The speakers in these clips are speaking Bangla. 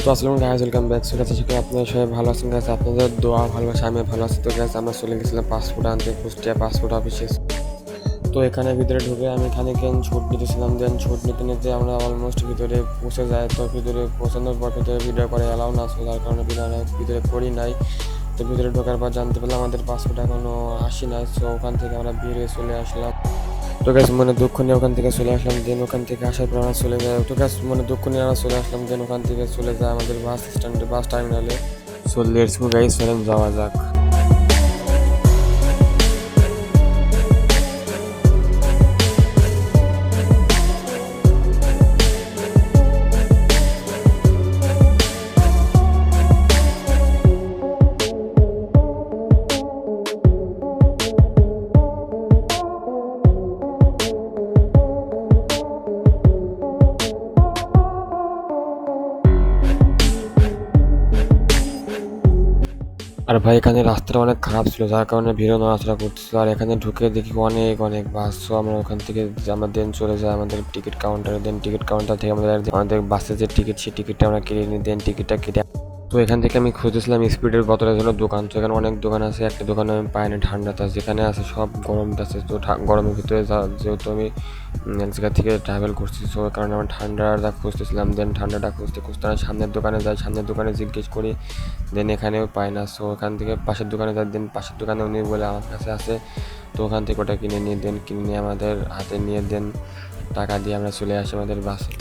তো আসসালামু guys, welcome back. So guys, আপনারা সবাই ভালো আছেন গাইস? আপনাদের দোয়া ভালোবাসা আমি ভালো আছি। তো গাইস, আমরা চলে গেছিলাম পাসপোর্ট আনতে কুষ্টিয়া পাসপোর্ট অফিসে। তো এখানে ভিতরে ঢুকে আমি খানিকক্ষণ ছুট নিতেছিলাম। দেন ছুট নিতে নিতে আমরা অলমোস্ট ভিতরে পৌঁছে যাই। তো ভিতরে পৌঁছানোর পর ভিতরে ভিডিও করে এলাও না, সো যার কারণে ভিতরে করি নাই। তো ভিতরে ঢোকার পর জানতে পারলাম আমাদের পাসপোর্ট এখনও আসি নাই। সো ওখান থেকে আমরা বেরিয়ে চলে আসলাম। তো গাছ মনে দুঃখ নিয়ে ওখান থেকে চলে আসলাম। দেন ওখান থেকে আসার পর আমরা চলে যাই। তো গাছ মনে দুঃখ নিয়ে আমরা চলে আসলাম। দেন ওখান থেকে চলে যায় আমাদের বাস স্ট্যান্ডে, বাস টার্মিনালে। সো লেটস গো গাইস, চলেন যাওয়া যাক। আর ভাই এখানে রাস্তাটা অনেক খারাপ ছিল, যার কারণে ভিড়ও নড়াচড়া করতেছিল। আর এখানে ঢুকে দেখি অনেক অনেক বাস। সো আমরা ওখান থেকে আমরা দেন চলে যাই আমাদের টিকিট কাউন্টারে। দেন টিকিট কাউন্টার থেকে আমাদের বাসের যে টিকিট, সেই টিকিটটা আমরা কিনে নিই। দেন টিকিটটা কেটে তো এখান থেকে আমি খুঁজেছিলাম স্পিডের বোতলের জন্য দোকান। তো এখানে অনেক দোকান আছে, একটা দোকানে আমি পাই না ঠান্ডাতে আছে, যেখানে আছে সব গরমটা আছে। তো গরমের ভিতরে যেহেতু আমি এক জায়গা থেকে ট্রাভেল করছি, সো কারণে আমি ঠান্ডাটা খুঁজতেছিলাম। দেন ঠান্ডাটা খুঁজতে খুঁজতে আমি সামনের দোকানে যাই, সামনের দোকানে জিজ্ঞেস করি। দেন এখানেও পাই না, সো ওখান থেকে পাশের দোকানে যাই। দেন পাশের দোকানে উনি বলে আমার কাছে আছে। তো ওখান থেকে ওটা কিনে নিয়ে দেন কিনে নিয়ে আমাদের হাতে নিয়ে দেন টাকা দিয়ে আমরা চলে আসি আমাদের বাসে।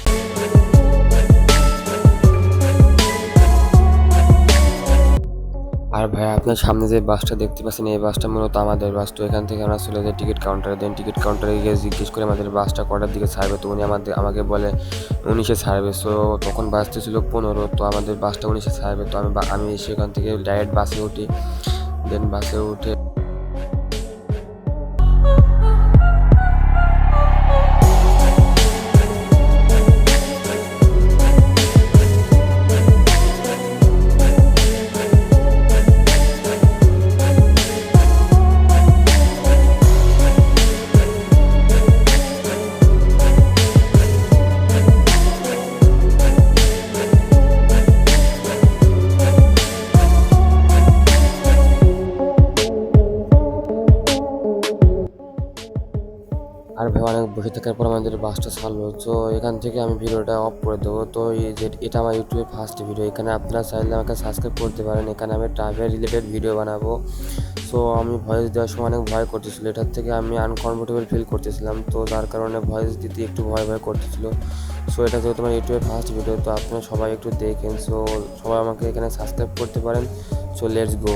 আর ভাই আপনার সামনে যে বাসটা দেখতে পাচ্ছেন, এই বাসটা মূলত আমাদের বাস। তো এখান থেকে আমরা চলে যাই টিকিট কাউন্টারে। দেন টিকিট কাউন্টারে গিয়ে জিজ্ঞেস করে আমাদের বাসটা কটার দিকে ছাড়বে। তো উনি আমাকে বলে 19-এ ছাড়বে। সো তখন বাসটা ছিল 15। তো আমাদের বাসটা 19-এ ছাড়বে। তো আমি সেখান থেকে ডাইরেক্ট বাসে উঠি। দেন বাসে উঠে আর ভাই অনেক বসে থাকার পর আমাদের বাসটা ছাড়লো। তো এখান থেকে আমি ভিডিওটা অফ করে দেবো। তো এটা আমার ইউটিউবে ফার্স্ট ভিডিও। এখানে আপনারা চাইলে আমাকে সাবস্ক্রাইব করতে পারেন। এখানে আমি ট্রাভেল রিলেটেড ভিডিও বানাবো। সো আমি ভয়েস দেওয়ার সময় অনেক ভয় করতেছিলো, এটার থেকে আমি আনকমফোর্টেবল ফিল করতেছিলাম। তো যার কারণে ভয়েস দিতে একটু ভয় ভয় করতেছিলো। সো এটা যেহেতু আমার ইউটিউবে ফার্স্ট ভিডিও, তো আপনারা সবাই একটু দেখেন। সো সবাই আমাকে এখানে সাবস্ক্রাইব করতে পারেন। So let's go.